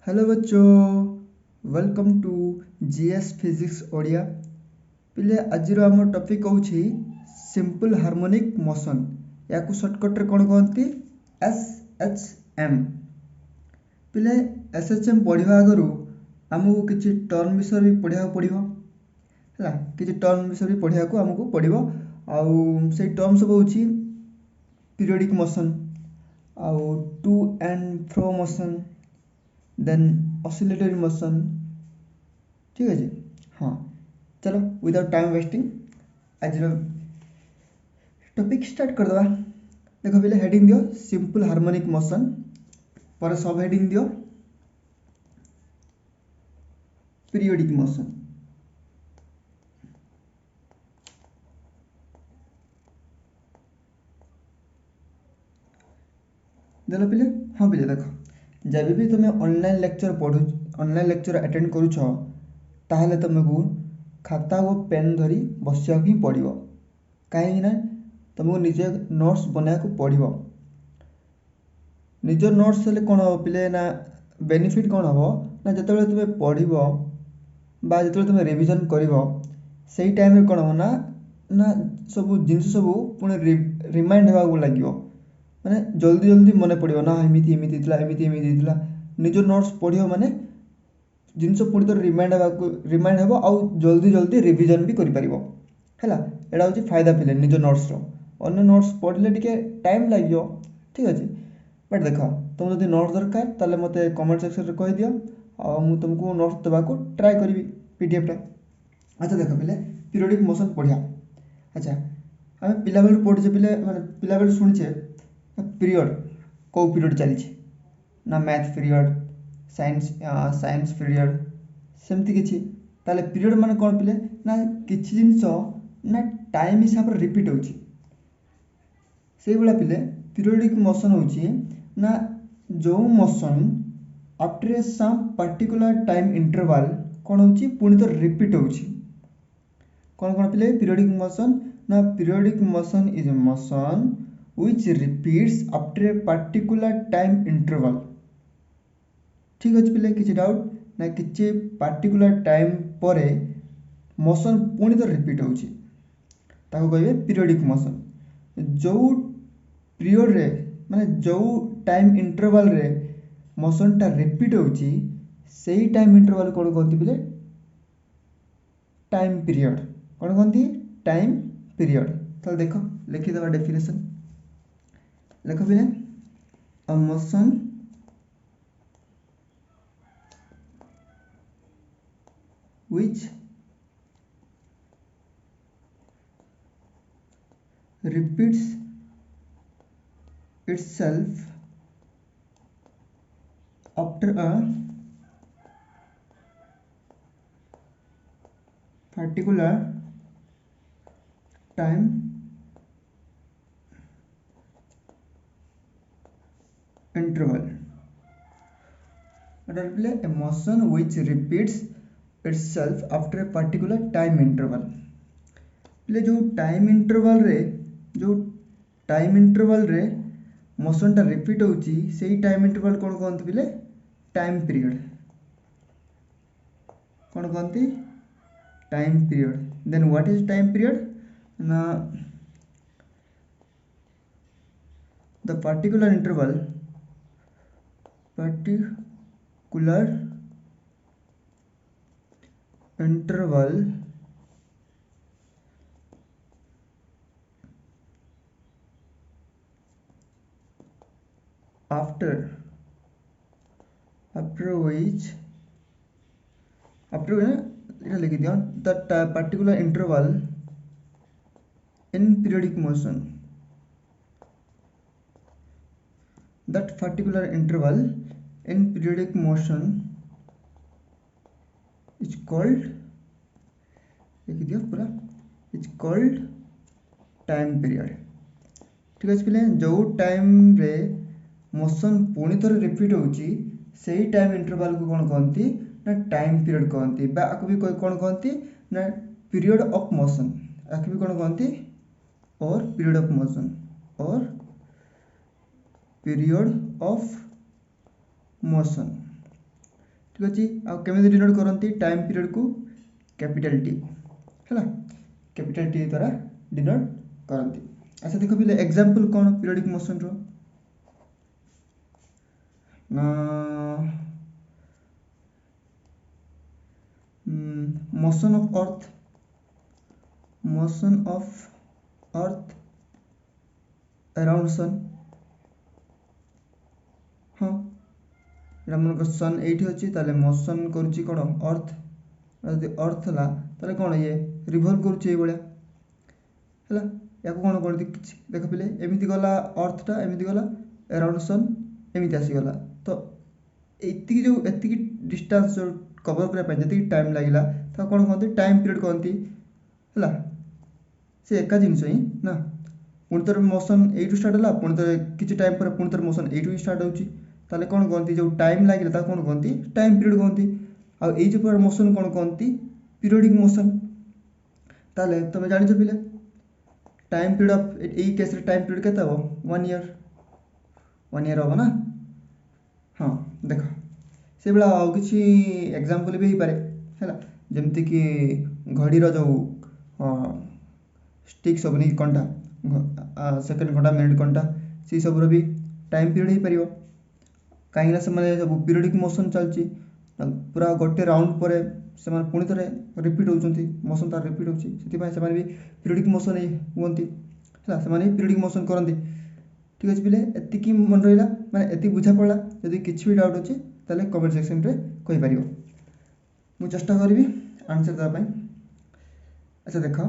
Hello बच्चों, welcome to GS physics Odia. पिले आजिर आम टॉपिक हूँ सिंपल हार्मोनिक मोशन या सर्टकट कौन कहती एसएचएम। पिले एसएचएम पढ़ा आगु आमको किसी टर्म विषय भी पढ़ा पड़ो है कि टर्म विषय भी पढ़ा आमको पड़ो से टर्म सब हूँ पीरियडिक मोशन आउ to and fro motion then oscillatory motion. ठीक है हाँ, चलो विदाउट टाइम वेस्टिंग आज टॉपिक स्टार्ट कर दवा। देखो पहले हेडिंग दियो सिंपल हार्मोनिक मोशन, पर सब हेडिंग दियो पीरियडिक मोशन। देख पिले हाँ पिले देख जब भी तुम ऑनलाइन लेक्चर पढ़ु ऑनलाइन लेक्चर अटेंड करुछ ताहले तुमको खाता और पेन धरी बसिया ही पड़ो कहीं तुमको निजे नोट्स बनाया पड़ो। निज नोट्स हेल्ले कौन हम पिले ना बेनिफिट कौन हम ना जो तुम पढ़ जो तुम रिविजन कर से टाइम कौन हम ना ना सब जिन सब पुणी रिमाइंड होगा लगे माने जल्दी जल्दी मन पड़ो ना एमती एमती एमती निज नोट्स पढ़ो माने जिनस पुणी तो रिमाइंड हे आउ जल्दी जल्दी रिविजन भी कर पार है। यहाँ हूँ फायदा पिले निज नोट्स अन्य नोट्स पढ़ले टे टाइम लगे। ठीक अच्छे बट देख तुम जो नोट्स दरकार ताले मत कमेंट सेक्शन में कहीदि मुझे तुमको नोट्स देवाक ट्राए करी पीडीएफ। अच्छा देख पिले पीरियडिक मोशन पढ़िया। अच्छा आम पिला बेलू पढ़ुचे पिले माने पिला बेलू शुणुचे पीरियड कौ पीरियड चली ना मैथ पीरियड साइंस पीरियड सेमती किसी ताले पीरियड माने कौन पिले ना किसी जिनस ना टाइम हिसाब से रिपीट होची से भाया पिले पीरियडिक मोशन होची ना जो motion after a some particular time interval कौन होची पुणी तो रिपीट होची। कौन कौन पिले पीरियडिक मोशन ना periodic motion is a motion which repeats after a particular time interval। ठीक अच्छे पिले किसी डाउट ना किसी पर्टिकुलर टाइम पर मोशन पुणी तो रिपीट होची ताको कहबे पीरियडिक मोशन। जो पीरियड रे माने जो टाइम इंटरवल रे मोशन टा रिपीट होची सेही टाइम इंटरवल कौन कहती पिले टाइम पीरियड। कौन कहती टाइम पीरियड। तो देखो लिखिदेवा डेफिनेशन लिख पिले a motion which repeats itself after a particular time interval। a motion which repeats itself after a particular time interval। पिले जो टाइम इंटरवल रे मोशन टा रिपीट होची सेही टाइम इंटरवल कौन कहते पिले टाइम पीरियड। कौन कहते time period. Then what is time period ना the particular interval after which लिख दिया that particular interval in periodic motion। that particular interval in periodic motion is called लिख दिया पूरा इज कॉल्ड टाइम पीरियड। ठीक अच्छे पिले जो टाइम रे मोशन पुणी थोड़े रिपीट होची सेही टाइम इंटरवल को कौन कहती ना टाइम पीरियड कहती भी कौन कहती ना पीरियड ऑफ मोशन। भी कौन कहती और पीरियड ऑफ मोशन और पीरियड ऑफ मोशन। ठीक अच्छे आमी डिनोट करती टाइम पीरियड को कैपिटल टी है कैपिटल टी द्वारा डिनोट करती। अच्छा देख पे एग्जांपल कौन पीरियोडिक मोशन रो motion of earth around sun. हाँ मन सन ये अच्छी ताले मोशन करुच्ची कौन अर्थ जब अर्थ है ताले कौन ये रिवॉल्व करुच्ची है या कौन करती देख पे एमती गला अर्थटा एमती गला अराउंड सन एमती आसीगला तो एति जो एति डिस्टेंस जो कवर करने जी टाइम लगे कौन कहते टाइम पीरियड कहती है से एका जिनस ही ना पुणी थर मोशन यू स्टार्ट है पुणी थे किसी टाइम पर पुणी थर मोशन यू स्टार्ट होता कौन कहती जो टाइम लगे कौन कहती टाइम पीरियड कहती आउ जो मोशन कौन कहती पीरियोडिक मोशन ताले तुम जान पे टाइम पीरियड ऑफ यही केस टाइम पीरियड केते हम 1 ईयर हम ना। हाँ देख से भाया आउ कि एग्जांपल भी हो पारे है जमती कि घड़ी जो स्टिक सब नहीं कंटा सेकेंड कंटा मिनिट कंटा सी सब भी टाइम पीरियड हो पार कहीं से सब पीरियोडिक मोशन चलती पूरा गोटे राउंड पर से पुणी थे रिपीट होती मोशन तार रिपीट होती से भी पीरियोडिक मोशन हुंती है से पीरियोडिक मोशन करती। ठीक अच्छे पे एति मन रहा मैंने एति बुझा पड़ा जदि किसी भी डाउट अच्छे ताले कमेंट सेक्शन रे कहि पारियो मु चेष्टा करी आंसर देवाई। अच्छा देख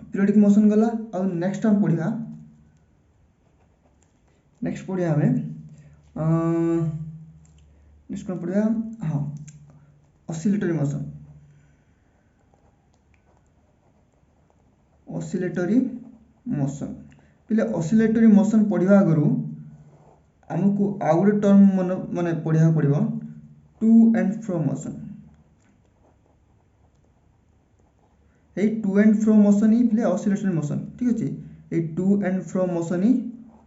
पीरियोडिक मोशन गला आ नेक्स्ट हम पढ़ा नेक्स्ट पढ़ा हमें नेक्स्ट कौन पढ़ा हाँ ऑसिलेटरी मोशन पे ऑसिलेटरी मोशन पढ़ा आगु आमको आउ गोटे टर्म मन माने पढ़ा पड़ो टू एंड फ्रो मोशन ये टू एंड फ्रो मोशन ही पे ऑसिलेटरी मोशन। ठीक अच्छे ये टू एंड फ्रो मोशन ही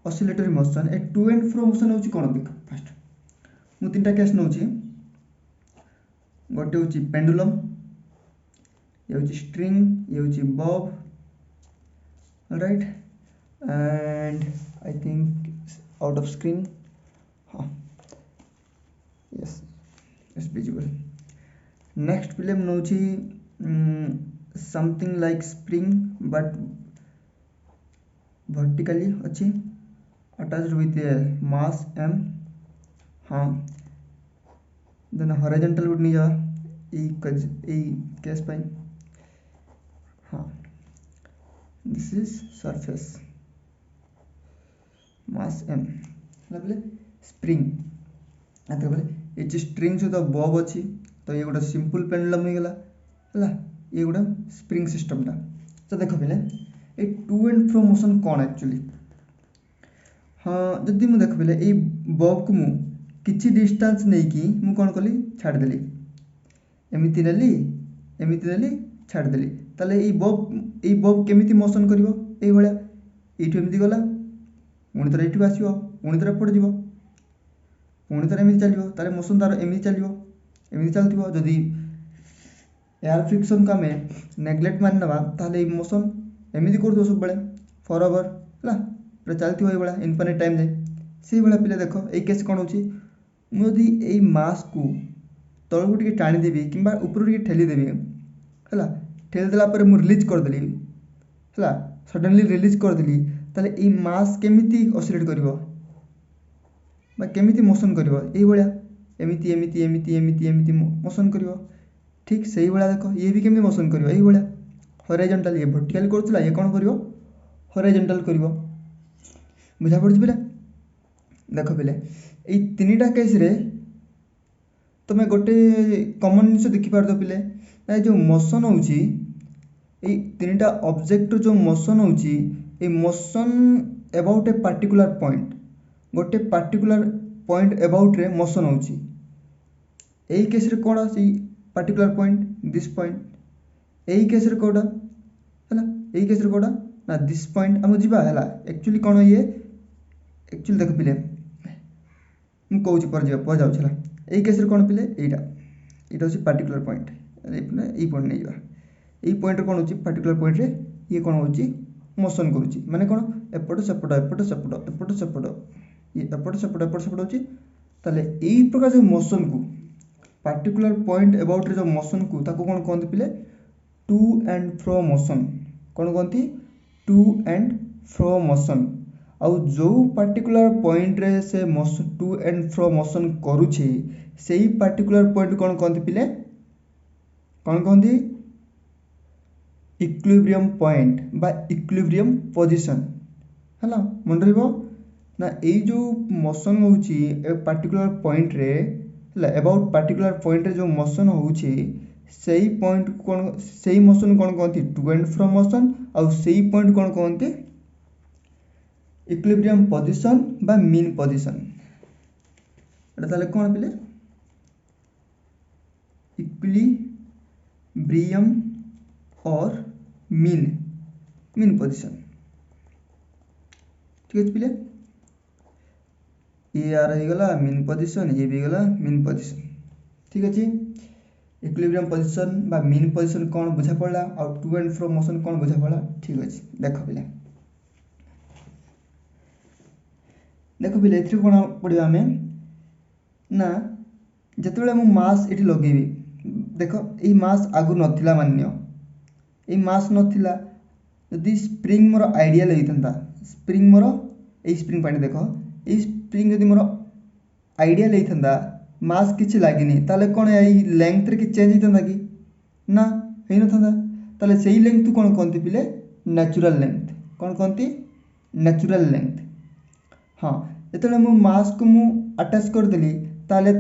ऑसिलेटरी मोशन ए टू एंड फ्रो मोशन हूँ कौन देख फास्ट मु 3टा केस नौ गोटे हूँ पेंडुलम ये हूँ स्ट्रिंग ये हूँ bob right and I think out of screen हाँ yes it's visible. Next film नौ something like spring but vertically अच्छी अटैच्ड विथ मास m। हाँ देन हॉरिजॉन्टल वुड नहीं जा केस पाई हाँ this is surface mass m बोले स्प्रिंग आते बोले ये स्ट्रिंग सहित बॉब अच्छी तो ये गोटे सिंपल पेंडुलम हो गला है ये गोटे स्प्रिंग सिस्टमटा। तो देख पे ये टू एंड फ्रो मोशन कौन एक्चुअली हाँ जदि मुझे देख पे ये बॉब को मुझे किसी डिस्टेंस नहीं कि मुझे कौन कली छाड़देली एमती नेली छाड़देली ताले ये बॉब केमिति मोशन करिवो एई भलिया एठु एमती गला पुणी थे ये आसो पुणी थे एपट जीव पुणी थे एमती चलो ताले मोशन तार एमती चलो एमती चलती जदि एयर फ्रिक्शन को आम नेग्लेक्ट मानवा ताले मोशन एमती कर सब बेले फॉर एवर है पूरा चलती भाया इनफाइनाइट टाइम जाए से भाया पे देख ये केस कौन हो मुझे यही मास को तलू टे टाणीदेवी कि ऊपर टे ठेलीदेवी है ठेलीदेला मुझे रिलीज करदेली है सडनली रिलीज करदेली ताले ये मास केमिति ऑसिलेट कर केमिति मोशन कर भाया एमती एमती एमती एमती एमती मोशन कर ठीक से भाया देख ये भी केमी मोशन कर भाया हॉरिजॉन्टल ये वर्टिकल करूला ये कौन कर हॉरिजॉन्टल कर बुझा पड़ी पे देख पे ये 3टा केस रे तुम गोटे कमन जिन देखिपार पे ना जो मोशन हो 3टा ऑब्जेक्ट जो मोशन हो motion about a particular point गोटे पार्टिकुलर पॉइंट अबाउट रे मोशन हो केस रे कौन पार्टिकुलर पॉइंट दिस पॉइंट यही केस रे कौटा है यही केस रे कौटा ना दिस पॉइंट आम जा एक्चुअली कौन ये एक्चुअली देख पे मुझे पर जाऊँ এই কেসରେ କ'ଣ ପିଲେ ଏଇଟା ହେଉଛି ପାର୍ଟିକୁଲାର ପଏଣ୍ଟ ଏଇ ପଏଣ୍ଟ ନେଇଯିବା ଏଇ ପଏଣ୍ଟରେ କ'ଣ ହେଉଛି ପାର୍ଟିକୁଲାର ପଏଣ୍ଟରେ ଇଏ କ'ଣ ହେଉଛି ମୋସନ୍ କରୁଛି ମାନେ କ'ଣ ଏପଟ ସେପଟ ଏପଟ ସେପଟ ଏପଟ ସେପଟ ଇଏ ଏପଟ ସେପଟ ହେଉଛି ତାହେଲେ ଏଇ ପ୍ରକାର ଯେଉଁ ମୋସନ୍କୁ ପାର୍ଟିକୁଲାର ପଏଣ୍ଟ ଏବାଉଟ୍ରେ ଯେଉଁ ମୋସନ୍କୁ ତାକୁ କ'ଣ କହନ୍ତି ପିଲେ ଟୁ ଆଣ୍ଡ ଫ୍ରୋ ମୋସନ୍ କ'ଣ କହନ୍ତି ଟୁ ଆଣ୍ଡ ଫ୍ରୋ ମୋସନ୍ ଆଉ ଯେଉଁ ପାର୍ଟିକୁଲାର ପଏଣ୍ଟରେ ସେ ଟୁ ଆଣ୍ଡ ଫ୍ରୋ ମୋସନ୍ କରୁଛି ସେଇ ପାର୍ଟିକୁଲାର ପଏଣ୍ଟ କ'ଣ କହନ୍ତି ପିଲେ କ'ଣ କହନ୍ତି ଇକ୍ୱିଲିବ୍ରିୟମ୍ ପଏଣ୍ଟ ବା ଇକ୍ୱିଲିବ୍ରିୟମ୍ ପୋଜିସନ୍ ହେଲା ମନେ ରହିବ ନା ଏଇ ଯେଉଁ ମୋସନ୍ ହେଉଛି ଏ ପାର୍ଟିକୁଲାର ପଏଣ୍ଟରେ ହେଲା ଏବାଉଟ୍ ପାର୍ଟିକୁଲାର ପଏଣ୍ଟରେ ଯେଉଁ ମୋସନ୍ ହେଉଛି ସେଇ ପଏଣ୍ଟ କ'ଣ ସେଇ ମୋସନ୍ କ'ଣ କହନ୍ତି ଟୁ ଆଣ୍ଡ ଫ୍ରୋ ମୋସନ୍ ଆଉ ସେଇ ପଏଣ୍ଟ କ'ଣ କହନ୍ତି ଇକ୍ୱିଲିବ୍ରିୟମ୍ ପୋଜିସନ୍ ବା ମିନ୍ ପୋଜିସନ୍ ଏଇଟା ତାହେଲେ କ'ଣ ପିଲେ ଇକ୍ୱିଲିବ୍ରିୟମ୍ और मीन पोजिशन ठीक है पिले ये आर हो गला मीन पोजिशन ये भी गला मीन पोजिशन ठीक अच्छे इक्विलिब्रियम पोजिशन बा मीन पोजिशन कौन बुझा पड़ा और टू एंड फ्रो मोशन कौन बुझा पड़ा ठीक अच्छे देख पिले एथि कौन पढ़ा आम ना जिते मु मास ये लगेबी देख ये मास आगु नथिला मान्य ये मास नथिला यदि स्प्रिंग मोर आइडियल होता स्प्रिंग मोर ये स्प्रिंग पानी देख ये स्प्रिंग यदि मोर आइडियल होता मास किसी लगे ताले कौन यही लेंथ रे कि चेंज होता कि ना हो न था से लेंथ कौन कहते पिले नेचुरल लेंथ कौन कहती नेचुरल लेंथ हाँ जो मु मास को मु अटैच करदेली ताले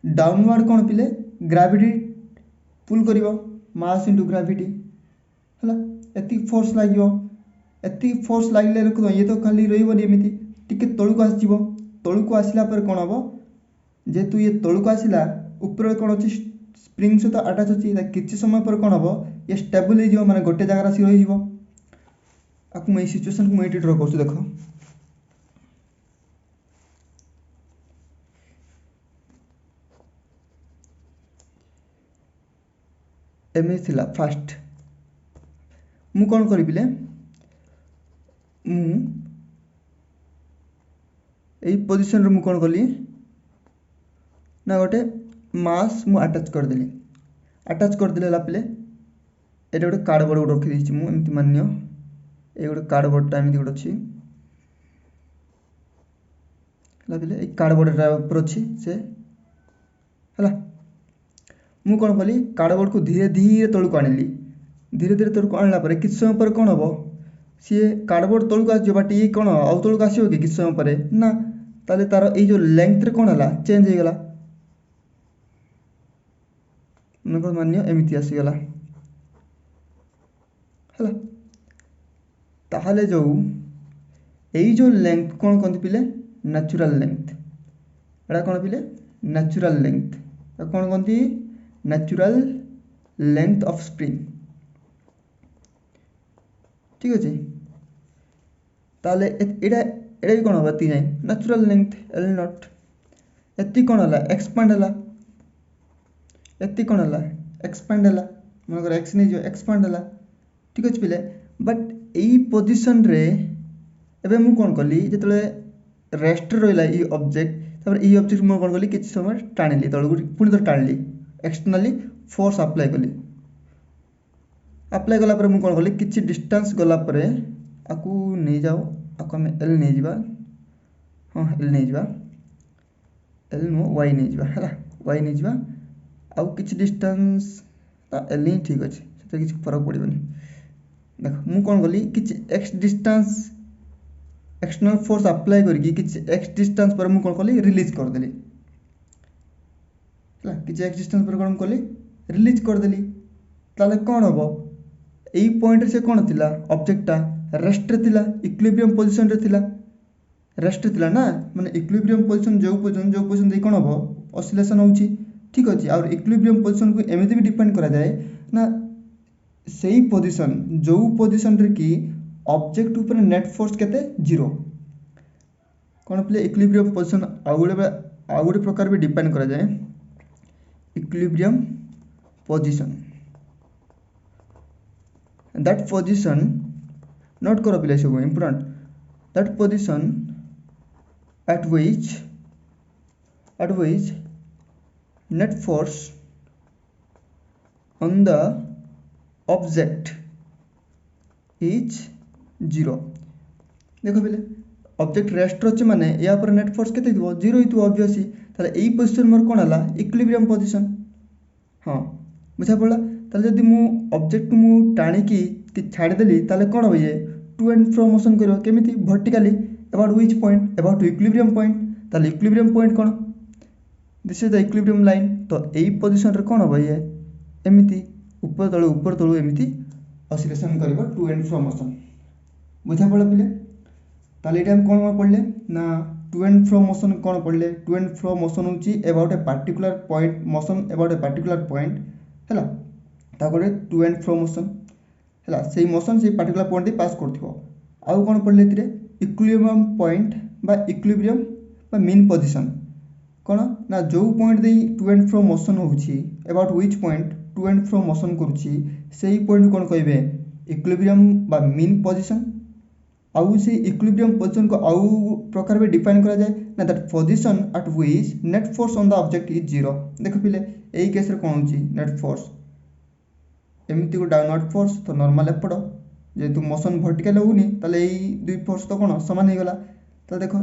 डाउनवर्ड कौन पिले ग्राविटी पुल करिवो मास इंटू ग्राविटी है एति फोर्स लगे एति फोर्स लगे ये तो खाली रही टी तौक आसो तौक आसला कौन हम जेहेतु ये तौक आसला ऊपर कौन अच्छी स्प्रिंग सहित अटैच अच्छी किसी समय पर कौन हम ये स्टेबल हो माने गोटे जगह आसी रही मुझे सिचुएशन को मुझे ड्र कर देख एमए थिला फास्ट मु कौन करी पिले यही पोजिशन रे मु कौन कली ना गोटे मास मु अटैच करदेली अटैच करदेले ला पिले ये गोटे कार्डबोर्ड गोटे रखी देछि मु एमति मान्य ये गोटे कार्डबोर्ड टा एमति गोटे अछि ला पिले ए कार्डबोर्ड रा ऊपर अछि से हला मु कौन कली कार्डबोर्ड को धीरे धीरे तळको आनिली धीरे धीरे तौक आणला किसी समय पर कौन हम सी कार्डबोर्ड तौक आस ये कौन आउ तौक आसो कि किसी समय पर ना ताले तार ये जो लेंथ रे कौन है चेंज हो गला मन मान्य एमती आसीगला है ताहले जो यही जो लेंथ कौन कहते पिले नेचुरल लेंथ एटा कौन पिले नेचुरल लेंथ कौन कहती नेचुरल लेंथ ऑफ स्प्रिंग ठीक अच्छे ताले एटा भी कौन हम ये नेचुरल लेंथ एल नॉट एति कौन है एक्सपांड है एति कौन है एक्सपांड है मनकर एक्स नहीं जो एक्सपांड है ठीक अच्छे पिले बट यही पोजिशन रे एबे मु कौन कली जो रेस्ट रहा ये ऑब्जेक्ट तापर ये ऑब्जेक्ट मु कौन कली किसी समय टाणिली तौक पुणी तो टाणिली एक्सटर्नली फोर्स अप्लाई कली अप्लाई कला मु कौन कली किसी डिस्टेंस गला आपको नहीं जाओ आपको आम एल नहीं जा हाँ एल नहीं जा एल नुह वाई नहीं जा है वाई नहीं जा आउ किसी डिस्टेंस एल ही ठीक अच्छे से किसी फरक पड़ोनी देख मु कौन कली किसी x distance external force apply करके किसी एक्स डिस्टेंस पर मु कौन कली रिलीज करदेली किसी एक्स डिस्टेंस पर कौन कली रिलीज करदेली ताले कौन हम यही पॉइंट से कौन थिला ऑब्जेक्टटा रेस्ट रे थिला इक्विलिब्रियम पोजीशन रे थिला रेस्ट थिला ना माने इक्विलिब्रियम पोजीशन जो पोजीशन दे कौन हम ऑसिलेशन होची ठीक अच्छे और इक्विलिब्रियम पोजीशन को एमती भी डिपेंड करा जाए ना सही पोजीशन जो पोजीशन रे कि ऑब्जेक्ट ऊपर नेट फोर्स केते जीरो कौन पिले इक्विलिब्रियम पोजीशन आउ गोटे आउ गोटे प्रकार भी डिफाइन करा जाए equilibrium position that position note करो पिले सब important that position at which net force on the object is 0 देखो पिले ऑब्जेक्ट रेस्ट अच्छे माने या पर नेट फोर्स केते दिबो 0 हितु ऑब्वियसली ताले एई पोजीशन मोर कोन हला इक्विलिब्रियम पोजीशन हां बुझा पड़ला ताले जदी मु ऑब्जेक्ट मु टाणी की छाडी देली ताले कोन होय टू एंड फ्रो मोशन करियो केमिति vertically about which point about equilibrium point ताले equilibrium point cone this is the equilibrium line तो एई पोजीशन रे कोन होय एमिति ऊपर तळु एमिति ऑसिलेशन करबो टू एंड फ्रो मोशन बुझा पड़ला पिले ताले एटा हम कोन पढ़ले ना टू एंड फ्रो मोशन कोन पढ़ले टू एंड फ्रो मोशन होची about a particular point motion about a particular point हैला ताकोरे टू एंड फ्रो मोशन हैला सेही मोशन सेही पर्टिकुलर पॉइंट दे पास करथिबो आउ कोन पढ़ले तिरे इक्विलिब्रियम पॉइंट बा इक्विलिब्रियम बा मीन पोजीशन कोन ना जो पॉइंट दे टू एंड फ्रो मोशन होउची about which point to and fro motion करूची सेही पॉइंट कोन कहबे इक्विलिब्रियम बा मीन पोजीशन आउ से इक्विलिब्रियम पोजीशन को आउ प्रकार में डिफाइन करा जाए ना that position at which net force on the object is 0 देखो पिले एई केस रे कोन होची नेट फोर्स एमिति को डाउनवर्ड फोर्स तो नॉर्मल एपडो जेतु मोशन वर्टिकल होउनी ताले एई दुई फोर्स तो कोन समान हे गला तो देखो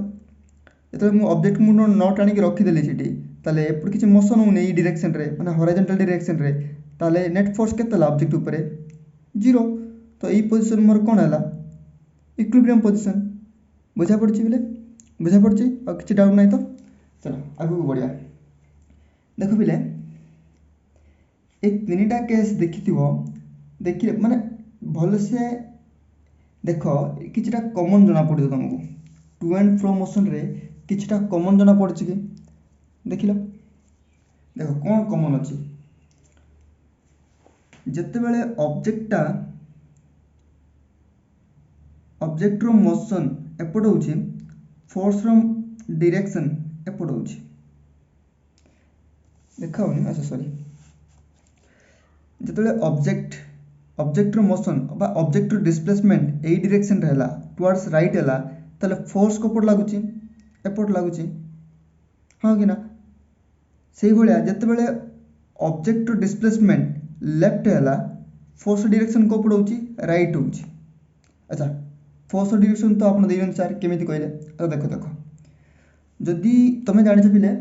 एतले मु ऑब्जेक्ट मु नॉट आनी के रखी देली छिटी ताले एपड किछि मोशन होउनी एई डायरेक्शन रे माने हॉरिजॉन्टल डायरेक्शन रे ताले नेट फोर्स केतला ऑब्जेक्ट ऊपर 0 तो एई पोजीशन मोर कोन हला इक्विलिब्रियम पोजीशन बुझा पड़छि बिले बुझा पड़छि आ किछि डाउट नै तो चलो आगु बढ़िया देखो बिले ए तीनटा केस देखिथिबो देखि माने भल से देखो किछटा कॉमन जना पड़ियो तुमको टू एंड फ्रो मोशन रे किछटा कॉमन जना पड़छि कि देखिलो देखो कोन कॉमन अछि जत्ते बेले ऑब्जेक्ट रो मोशन एपड होछि फोर्स फ्रॉम डायरेक्शन एपड होछि देखाओनी अच्छा सॉरी जत्ते बेले ऑब्जेक्ट रो मोशन बा ऑब्जेक्ट रो डिस्प्लेसमेंट एई डायरेक्शन रे हला टुवर्ड्स राइट हला तले फोर्स को पड लागुची एपड लागुची हां कि ना सेही भलिया जत्ते बेले ऑब्जेक्ट रो डिस्प्लेसमेंट लेफ्ट हला फोर्स डायरेक्शन को पडौची राइट होची अच्छा फोर्स डायरेक्शन तो आपण देइ अनुसार केमिति कहले तो देखो जदी तमे जानि छपिले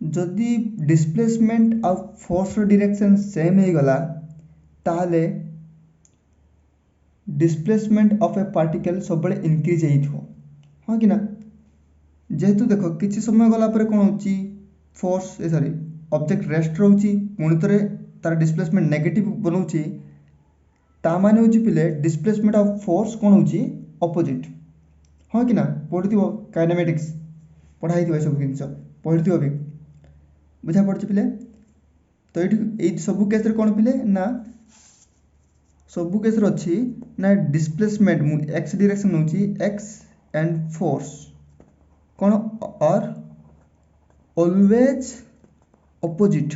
जदी डिस्प्लेसमेंट और फोर्स डायरेक्शन सेम हे गला ताले डिस्प्लेसमेंट ऑफ ए पार्टिकल सब बळे इंक्रीज हेइथो हां कि ना जेहेतु देखो किछि समय गला पर कोन होची फोर्स सॉरी ऑब्जेक्ट रेस्ट रहउची पुणी तरे तार डिस्प्लेसमेंट नेगेटिव बनउची ता माने होची पिले डिस्प्लेसमेंट ऑफ फोर्स कोन होची ऑपोजिट हां कि ना पढिथिबो काइनेमेटिक्स पढाइथिबो सब किछ पढिथिबो भी बुझा पड़छि पिले तो एई सब केस रे कोन पिले ना सब केस रे अछि ना डिस्प्लेसमेंट एक्स डायरेक्शन होची एक्स एंड फोर्स कोन आर ऑलवेज ऑपोजिट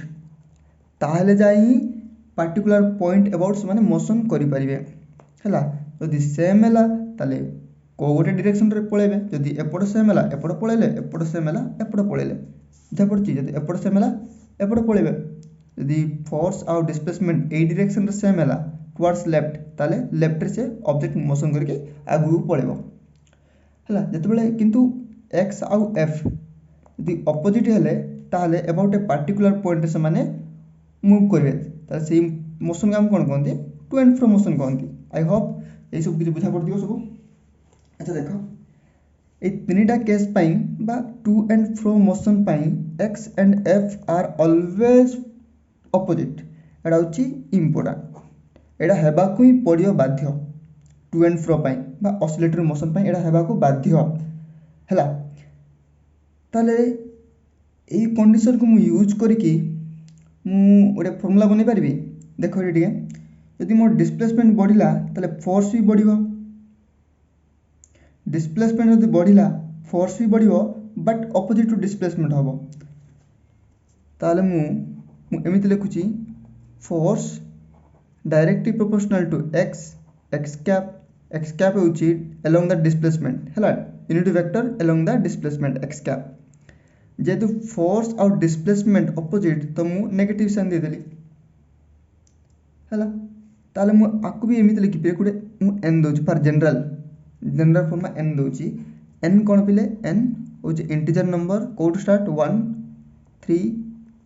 ताहले जाई पर्टिकुलर पॉइंट अबाउट माने मोशन करि परिबे हला जदि सेम हला ताले को गोटे डायरेक्शन रे पळेबे जदि एपड सेम हला एपड पळेले एपड सेम हला एपड पळेले बुझा पड़छि जदि एपड सेम हला एपड पळेबे जदि फोर्स और डिस्प्लेसमेंट ए डायरेक्शन रे सेम हला टुवर्ड्स लेफ्ट ताले लेफ्ट रे से ऑब्जेक्ट मोशन करके आगु पळेबो हला जतबेले किंतु x और f यदि ऑपोजिट हेले ताले अबाउट ए पर्टिकुलर पॉइंट से माने मूव करबे ताले सेम मोशन काम कोन कहंती टू एंड फ्रो मोशन कहंती आई होप ए सब किछ बुझा पड़तियो सब अच्छा देखो ए तीनटा केस पाई बा टू एंड फ्रो मोशन पाई x and f are always opposite एडा होची इंपोर्टेंट एडा हेबा को ही पड़ियो बाध्य टू एंड फ्रो पाई बा ऑसिलेटरी मोशन पाई एडा हेबा को बाध्य हला ताले एई कंडीशन को मु यूज करके मु ओडे फार्मूला बनै परबी देखो रे ठीक यदि मोर डिस्प्लेसमेंट बढ़िला ताले फोर्स भी बढ़िबो डिस्प्लेसमेंट यदि बढ़िला फोर्स भी बढ़िबो बट अपोजिट टू डिस्प्लेसमेंट हम ताले मु एमिति लिखुची force directly proportional to x cap होची अलोंग द डिस्प्लेसमेंट हैला unit vector along the displacement x cap जेतु फोर्स और डिस्प्लेसमेंट अपोजिट तो मु नेगेटिव साइन दे देली हैला ताले मु आकु भी एमिति लिखि पे गुडे मु n दोची फॉर जनरल फॉर्म में n दोची n कोन पिले n होची इंटीजर नंबर कोड स्टार्ट 1 3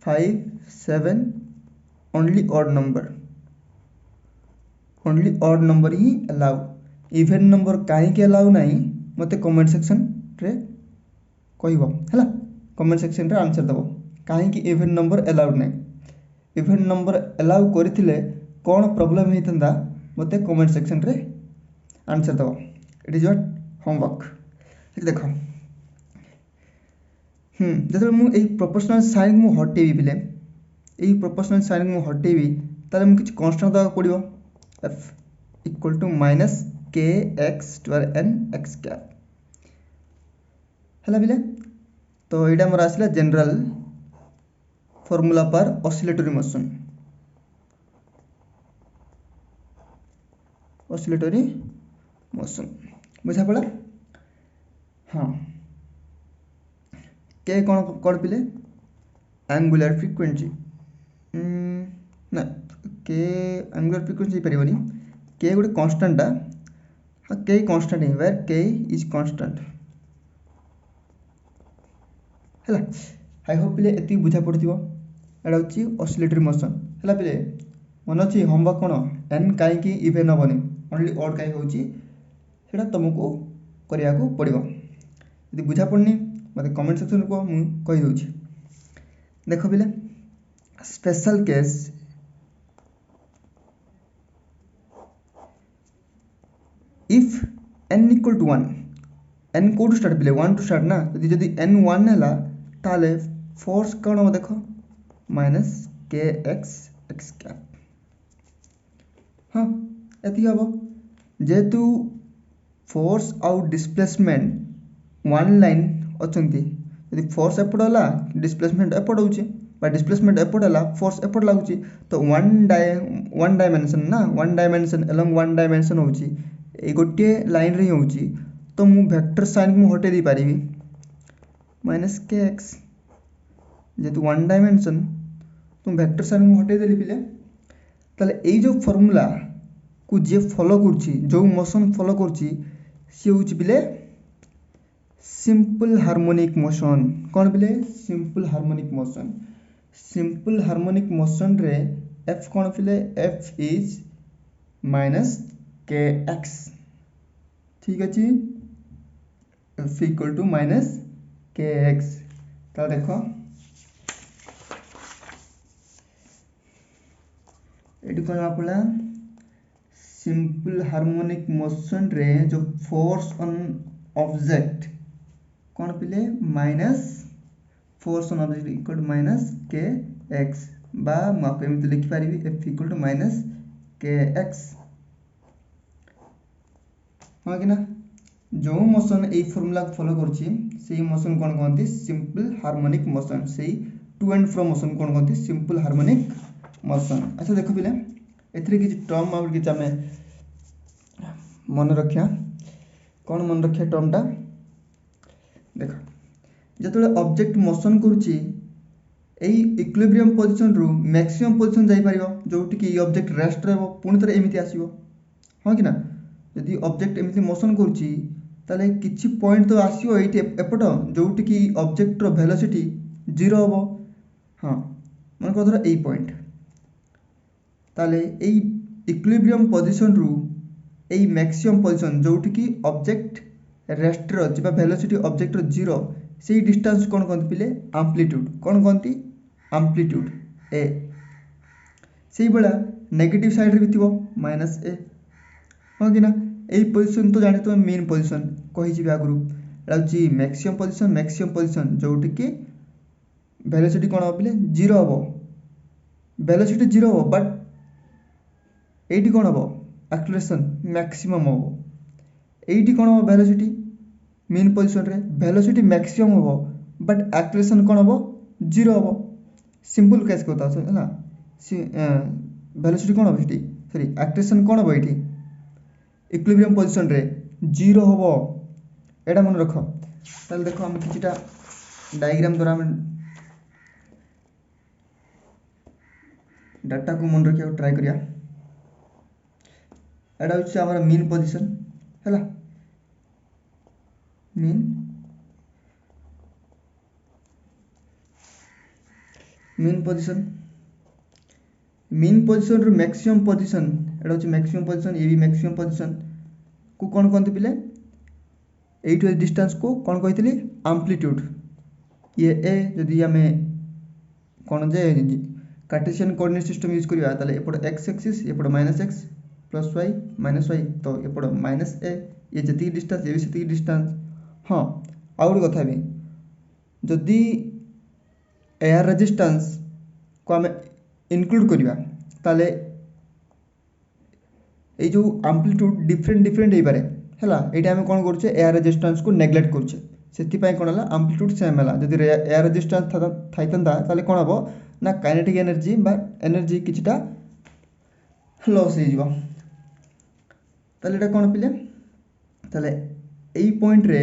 5 7 ओनली ऑड नंबर ही अलाउ इवन नंबर कहीं के अलाउ नहीं मते कमेंट सेक्शन रे कहबो हैला कमेंट सेक्शन रे आंसर दबो कहीं की इवन नंबर अलाउड नहीं इवन नंबर अलाउ करथिले कौन प्रॉब्लम होता मते कमेंट सेक्शन रे आंसर दबो इट इज योर होमवर्क ठीक देखो जब मु एई प्रोपोर्शनल साइन मु हटेबी बिले एई प्रोपोर्शनल साइन मु हटेबी ताले मु किछ कांस्टेंट दबा पड़िबो f equal to minus k x to n x cap हैला बिले तो एटा मोर आसिला जनरल फार्मूला पर ऑसिलेटरी मोशन बुझा पड़ा हाँ के कौन पिले एंगुलर फ्रीक्वेंसी ना के एंगुलर फ्रीक्वेंसी पारिबनी के गोटे कांस्टेंटा हाँ के कांस्टेंट है वेयर के इज कांस्टेंट हैला आई होप पिले एति बुझा पड़थिबो एडा होची ऑसिलेटरी मोशन हैला पिले मन अछि होमवर्क कोन एन काई की इवन होबनी ओनली ऑड काई होची सेटा तुमको करिया को पड़िबो यदि बुझा पड़नी मते कमेंट सेक्शन को मु कहि दोची देखो पिले special case if n equal to 1 n code start पिले 1 टू स्टार्ट ना यदि n 1 हैला ताले फोर्स कोन हो देखो माइनस के एक्स कैप हाँ एति हबो जेतु फोर्स आउ डिस्प्लेसमेंट वन लाइन अछंती यदि फोर्स एपड हला डिस्प्लेसमेंट एपड होची बा डिस्प्लेसमेंट एपड हला फोर्स एपड लागुची तो वन डायमेंशन ना one dimension along one dimension होची ए गोटे लाइन रे होची तो मु वेक्टर साइन मु हटे दी पारिबी minus k x जेतु one dimension तो वेक्टर साइन मु हटे देली पिले ताले एई जो फार्मूला को जे फॉलो करछि जो मोशन फॉलो करछि से होछि पिले सिंपल हार्मोनिक मोशन कौन पिले सिंपल हार्मोनिक मोशन रे f कौन पिले f is minus k x ठीक अछि f equal to minus k x तो देखो एटी कोन आपला सिंपल हार्मोनिक मोशन रे जो फोर्स ऑन ऑब्जेक्ट कौन पिले minus force on object equal to minus k x बा माको एमिति लिखि पारिबी f equal to minus k x हां कि ना जो मोशन ए फार्मूला को फॉलो करछि सेही मोशन कोन कहंती सिंपल हार्मोनिक मोशन सेही टू एंड फ्रो मोशन कोन कहंती सिंपल हार्मोनिक मोशन अच्छा देखो पिले एथरे कि टर्म और कि हमें मन रखिया कौन मन रखिया टर्मटा देखो जतले ऑब्जेक्ट मोशन करूची एई इक्विलिब्रियम पोजीशन रु मैक्सिमम पोजीशन जाई परिबो जोटी कि ऑब्जेक्ट रेस्ट रहबो पुनी तरे एमिति आसीबो हां कि ना यदि ऑब्जेक्ट एमिति मोशन करूची ताले किछि पॉइंट तो आसीबो एठी एपट जोटी कि ऑब्जेक्ट रो वेलोसिटी 0 होबो हां मन को धर एई पॉइंट ताले एई इक्विलिब्रियम पोजीशन रु एई मैक्सिमम पोजीशन जोटी कि ऑब्जेक्ट रेस्ट रो जिबा वेलोसिटी ऑब्जेक्ट रो 0 सेही डिस्टेंस कोन कहंती पिले एम्पलीट्यूड कोन कहंती एम्पलीट्यूड ए सेही बळा नेगेटिव साइड रे बिथिबो माइनस ए हां कि ना एई पोजीशन तो जानि तो मेन पोजीशन कहि जिबा गुरु लाउची मैक्सिमम पोजीशन जोटी कि वेलोसिटी कोन हो पिले 0 होबो वेलोसिटी 0 हो बट एटी कोन हो एक्सेलरेशन मैक्सिमम हो एटी कोन हो वेलोसिटी मीन पोजिशन रे वेलोसिटी मैक्सिमम हो बट एक्सेलरेशन कौन हम 0 हम सिंपल केस कथा है ना वेलोसिटी कौन हम ये सॉरी एक्सेलरेशन कौन हम ये इक्विलिब्रियम पोजिशन रे 0 हम एटा मन रख ताले देखो हम किछिटा डायग्राम द्वारा हम डाटा को मन रखिया ट्राई करिया एटा होछि हमर मीन पोजिशन हैला मीन पोजिशन रो मैक्सिमम पोजिशन एटा होछि मैक्सिमम पोजिशन ये भी मैक्सिमम पोजिशन को कोन कोनते पिले एइट डिस्टेंस को कोन कहितली एम्पलीट्यूड ये ए जदि हमें कोन जे कार्टेशियन कोऑर्डिनेट सिस्टम यूज करिया ताले एपड x axis एपड -x + y -y तो एपड -a ये जति डिस्टेंस ये भी सेति डिस्टेंस हाँ आउट कथा भी जदि एयर रेजिस्टेंस को हमें इंक्लूड करिया ताले ए जो एम्पलीट्यूड डिफरेंट हे पारे हैला एटा हम कोन करछे एयर रेजिस्टेंस को नेग्लेक्ट करछे सेति पय कोन हला एम्पलीट्यूड सेम हला जदि एयर रेजिस्टेंस थाइतंदा ताले कोन हबो ना काइनेटिक एनर्जी बा एनर्जी किछटा लॉस हे जिवो ताले एटा कोन पिले ताले एई पॉइंट रे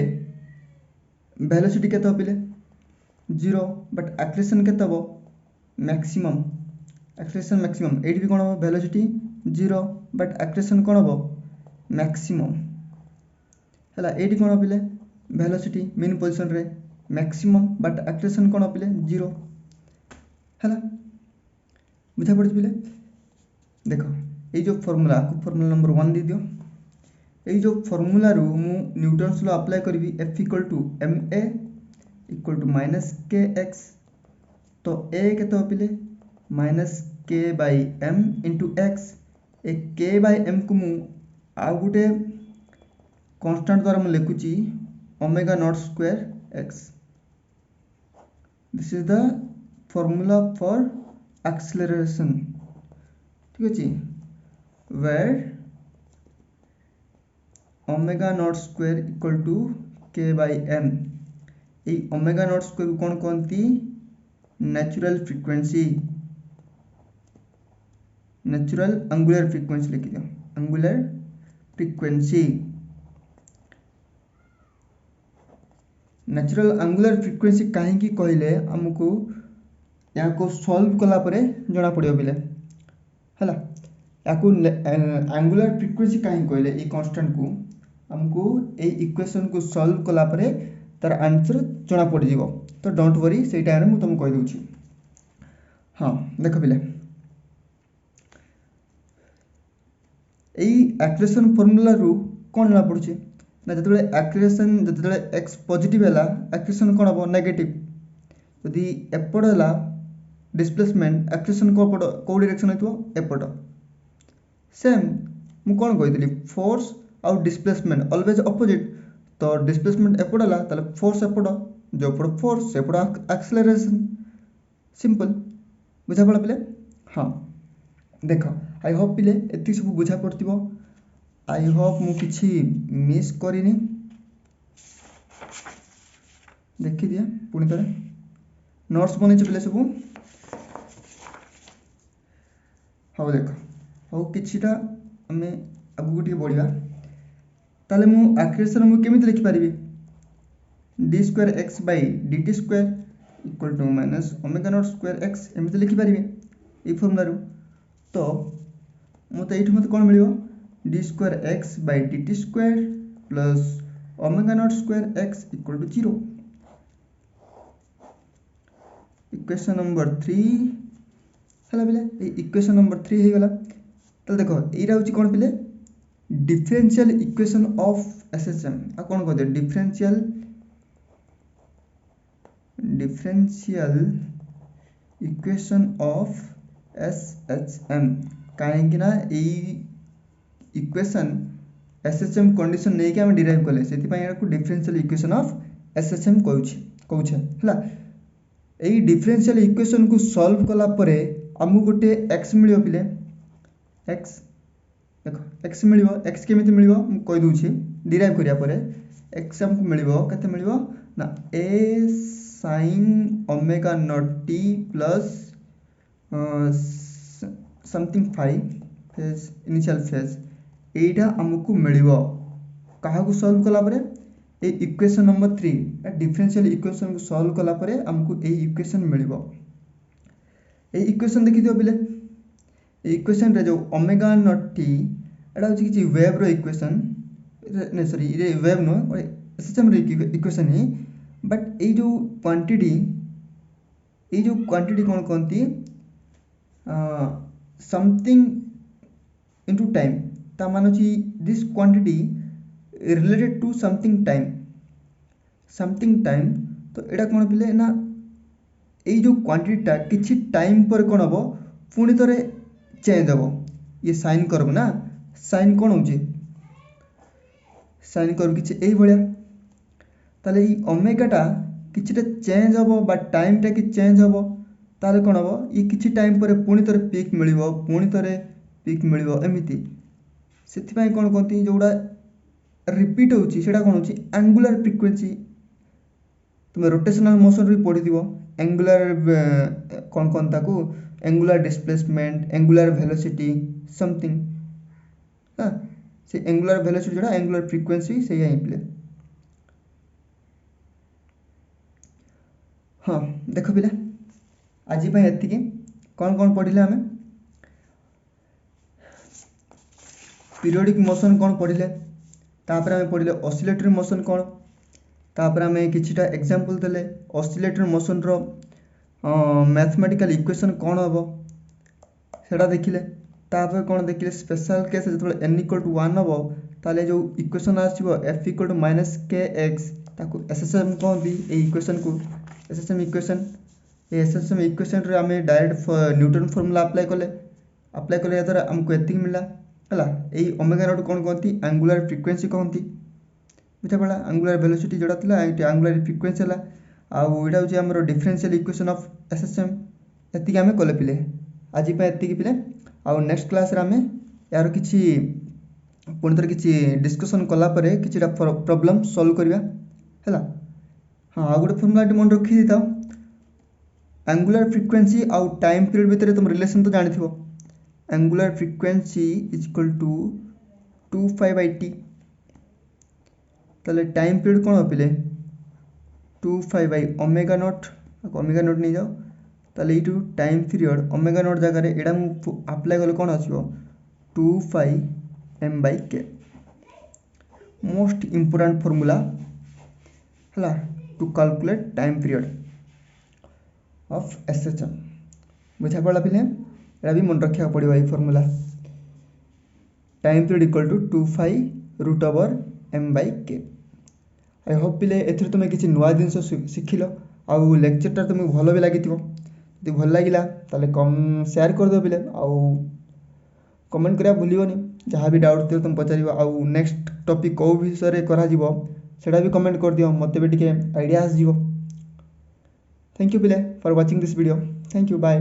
वेलोसिटी केते पिले 0 बट एक्सेलरेशन केते हबो मैक्सिमम एक्सेलरेशन मैक्सिमम एटी भी कोन हबो वेलोसिटी 0 बट एक्सेलरेशन कोन हबो मैक्सिमम हैला एटी कोन पिले वेलोसिटी मीन पोजीशन रे मैक्सिमम बट एक्सेलरेशन कोन पिले 0 हैला बुझा पड़ पिले देखो ए जो फार्मूला को फार्मूला नंबर 1 दे दियो ए जो फार्मूला रू मु न्यूटन्स लॉ अप्लाई करबी F = ma = -kx तो a केते पिले -k/m * x ए k/m को मु आ गुटे कांस्टेंट द्वारा मु लिखुची ω02 x this is the formula for acceleration ठीक अछि where ω02 = k/m ए ω02 को कोन कोनती natural frequency natural angular frequency लिखि दियो angular frequency natural angular frequency काहे की कहले हमको या को सॉल्व कला परे जणा पड़ियो बिले हला या को एंगुलर फ्रीक्वेंसी काहे कहले ए कांस्टेंट को हमको ए इक्वेशन को सॉल्व कला परे तार आंसर जणा पड़ जीवो तो डोंट वरी सेई टाइम रे मु तुम कहि दोछि हां देखो बिले एई एक्सेलरेशन फार्मूला रू कोन ला पड़छि ना जतबे एक्सेलरेशन जतबे x पॉजिटिव हला एक्सेलरेशन कोन हबो नेगेटिव यदि एपड हला डिस्प्लेसमेंट एक्सेलरेशन को डायरेक्शन हेतु एपड सेम मु कोन कहितली फोर्स आउ डिस्प्लेसमेंट ऑलवेज अपोजिट तो डिस्प्लेसमेंट एपड हला ताले फोर्स एपड जो पड़ फोर्स एपड एक्सेलरेशन सिंपल बुझा पड़ा पिले हां देखो आई होप पिले एति सब बुझा पड़तिबो आई होप मु किछि मिस करिनी देखि दिया पुनी तरे नोट्स बनै पिले सब हाउ देखो हाउ किछिटा हमें अब गुटी बढ़िया ताले मु एक्सेलरेशन मु केमिति लिखि परिबी d² x/dt² = -ω02 x एमिति लिखि परिबी ए फार्मूला रू तो मते एठी मते कोन मिलियो d² x/dt² + ω02 x = 0 equation number 3 हला बिले ए इक्वेशन नंबर 3 हे गला त देखो एरा होची कोन पिले डिफरेंशियल इक्वेशन ऑफ SHM आ कोन कहते डिफरेंशियल इक्वेशन ऑफ SHM काहे कि ना ए इक्वेशन SHM कंडीशन नै कि हम डिराइव करले सेति पय एरा को डिफरेंशियल इक्वेशन ऑफ SHM कहउछे हला ए डिफरेंशियल इक्वेशन को सॉल्व कला परे हमु गोटे x मिलियो पिले x देखो x मिलियो x केमिति मिलियो म कहि दोछि डिराइव करिया परे एक्स आमको मिलिबो केते मिलिबो ना ए sin omega naught T plus something five phase initial phase एटा आमको मिलिबो काहाकू सॉल्व कला परे ए इक्वेशन नंबर 3 डिफरेंशियल इक्वेशन को सॉल्व कला परे हमको ए इक्वेशन मिलिबो ए इक्वेशन देखि दियो बिले ए इक्वेशन रे जो ओमेगा नॉट टी एटा होची कि वेव रो इक्वेशन ने सॉरी ये वेव नो सिस्टम रे इक्वेशन ही बट ए जो क्वांटिटी कोन कोंती समथिंग इनटू टाइम ता मानो छी this quantity related to something time तो एटा कोन पिले ना ए जो क्वांटिटीटा किछि टाइम पर कोन हबो पुनी तरे चेंज हबो ये साइन करब ना साइन कोन होची साइन करब किछि एई भलिया ताले ई ओमेगाटा किछिटा चेंज हबो बा टाइमटा कि चेंज हबो ताले कोन हबो ये किछि टाइम पर पुनी तरे पीक मिलिबो पुनी तरे पीक मिलिबो एमिति सेति पय कोन कोंती जोडा रिपीट होची सेटा कोन होची एंगुलर फ्रीक्वेंसी तुमे रोटेशनल मोशन रे पढि दिबो एंगुलर कोन कोन ताकू angular displacement angular velocity something हां से एंगुलर वेलोसिटी जोडा एंगुलर फ्रीक्वेंसी से यही प्ले हां देखो पिला आज पय एति के कोन कोन पढिले हमें पीरियोडिक मोशन कोन पढिले तापर हमें पढिले ऑसिलेटरी मोशन कोन तापर हमें किछिटा एग्जांपल देले ऑसिलेटरी मोशन रो मैथमेटिकल इक्वेशन कोन हबो सेटा देखिले तापर कोन देखिले स्पेशल केस जतबे n = 1 हबो ताले जो इक्वेशन आसीबो f = kx ताको एसएसएम कहंती ए इक्वेशन को एसएसएम इक्वेशन रे हमें डायरेक्ट न्यूटन फार्मूला अप्लाई कले यार हमको एतिक मिला हला ए ओमेगा नॉट कोन कहंती एंगुलर फ्रीक्वेंसी कहंती बुझा पड़ा एंगुलर वेलोसिटी जोड़ा थिला एटी एंगुलर फ्रीक्वेंसी हला आ एटा होची हमरो डिफरेंशियल इक्वेशन ऑफ एसएसएम एतिक हमें कले पिले आज पे एतिक पिले आ नेक्स्ट क्लास रे हमें यार किछि पुनतर किछि डिस्कशन कला परे किछिटा प्रॉब्लम सॉल्व करबा हला हां आ गुटे फार्मूला मन रखि दिताओ एंगुलर फ्रीक्वेंसी आ टाइम पीरियड भितर तुम रिलेशन तो जानि थिबो एंगुलर फ्रीक्वेंसी = 2π/t ताले टाइम पीरियड कोन होपिले 2π/ओमेगा नॉट नहीं जाओ ताले इटू टाइम पीरियड ओमेगा नॉट जगह रे एडा मु अप्लाई करले कोन आसीबो 2πm/k मोस्ट इंपोर्टेंट फार्मूला हला to calculate time period of SHM बुझा पड़ा पिले एडा भी मन रखिया पड़िबो ई formula time period = 2π√m/k I hope पिले एथर तुम किसी नुआ जिनस शिखिल आउ लेक्चरटा तुमको भल भी लगी जो भल लगे ताले कम शेयर कर दो पिले आउ कमेंट करा भूलियोनी जहाँ भी डाउट थी तुम पचार आउ नेक्स्ट टॉपिक कौ विषय करा जीवो सेटा भी कमेंट कर दियो मते भी टिके आइडिया आस जीवो थैंक यू पिले for watching this video thank you bye.